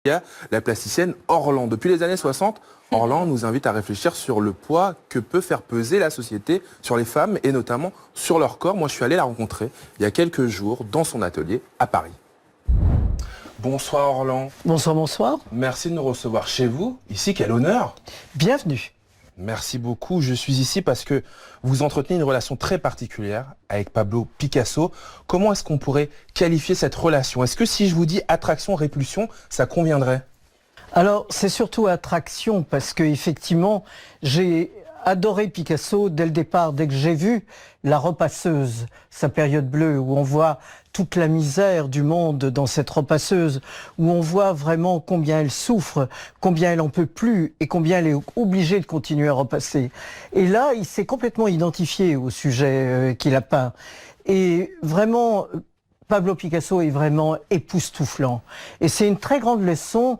Il y a la plasticienne Orlan. Depuis les années 60, Orlan nous invite à réfléchir sur le poids que peut faire peser la société sur les femmes et notamment sur leur corps. Moi, je suis allé la rencontrer il y a quelques jours dans son atelier à Paris. Bonsoir Orlan. Bonsoir, bonsoir. Merci de nous recevoir chez vous. Ici, quel honneur. Bienvenue. Merci beaucoup. Je suis ici parce que vous entretenez une relation très particulière avec Pablo Picasso. Comment est-ce qu'on pourrait qualifier cette relation? Est-ce que si je vous dis attraction-répulsion, ça conviendrait? Alors, c'est surtout attraction parce que effectivement, j'ai adoré Picasso dès le départ, dès que j'ai vu La Repasseuse, sa période bleue, où on voit toute la misère du monde dans cette repasseuse, où on voit vraiment combien elle souffre, combien elle en peut plus et combien elle est obligée de continuer à repasser. Et là, il s'est complètement identifié au sujet qu'il a peint. Et vraiment, Pablo Picasso est vraiment époustouflant. Et c'est une très grande leçon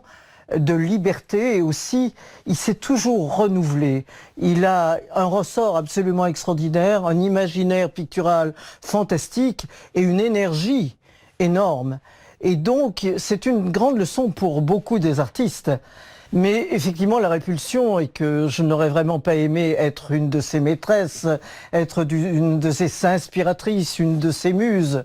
de liberté et aussi il s'est toujours renouvelé. Il a un ressort absolument extraordinaire, un imaginaire pictural fantastique et une énergie énorme. Et donc c'est une grande leçon pour beaucoup des artistes. Mais effectivement, la répulsion est que je n'aurais vraiment pas aimé être une de ses maîtresses, être une de ses inspiratrices, une de ses muses,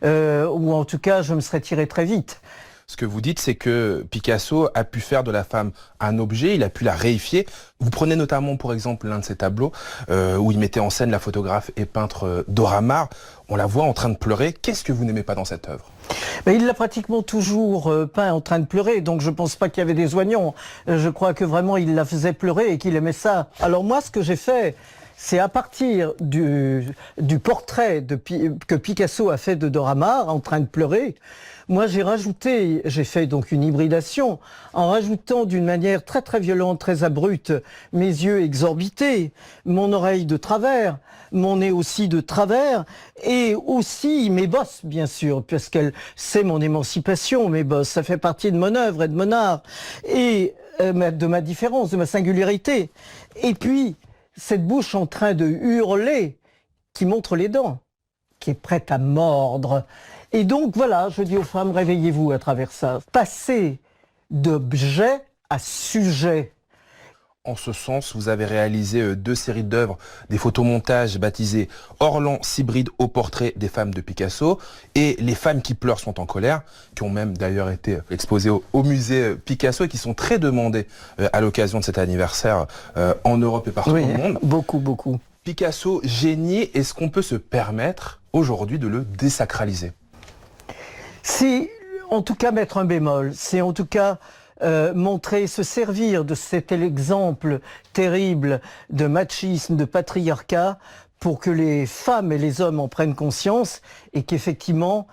ou en tout cas je me serais tiré très vite. Ce que vous dites, c'est que Picasso a pu faire de la femme un objet, il a pu la réifier. Vous prenez notamment, pour exemple, l'un de ses tableaux où il mettait en scène la photographe et peintre Dora Maar. On la voit en train de pleurer. Qu'est-ce que vous n'aimez pas dans cette œuvre? Mais il l'a pratiquement toujours peint en train de pleurer, donc je ne pense pas qu'il y avait des oignons. Je crois que vraiment il la faisait pleurer et qu'il aimait ça. Alors moi, ce que j'ai fait, c'est à partir du portrait que Picasso a fait de Dora Maar en train de pleurer, moi j'ai fait donc une hybridation en rajoutant d'une manière très très violente, très abrupte, mes yeux exorbités, mon oreille de travers, mon nez aussi de travers et aussi mes bosses bien sûr, puisqu'elle c'est mon émancipation, mes bosses, ça fait partie de mon œuvre et de mon art et de ma différence, de ma singularité. Et puis cette bouche en train de hurler, qui montre les dents, qui est prête à mordre. Et donc voilà, je dis aux femmes, réveillez-vous à travers ça. Passez d'objet à sujet. En ce sens, vous avez réalisé 2 séries d'œuvres, des photomontages baptisés Orlan s'hybride au portrait des femmes de Picasso et Les femmes qui pleurent sont en colère, qui ont même d'ailleurs été exposées au musée Picasso et qui sont très demandées à l'occasion de cet anniversaire en Europe et partout Oui, dans le monde. beaucoup, beaucoup. Picasso, génie, est-ce qu'on peut se permettre aujourd'hui de le désacraliser? C'est en tout cas mettre un bémol, c'est en tout cas montrer, se servir de cet exemple terrible de machisme, de patriarcat, pour que les femmes et les hommes en prennent conscience et qu'effectivement,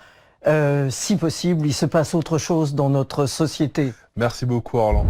si possible, il se passe autre chose dans notre société. Merci beaucoup Orlan.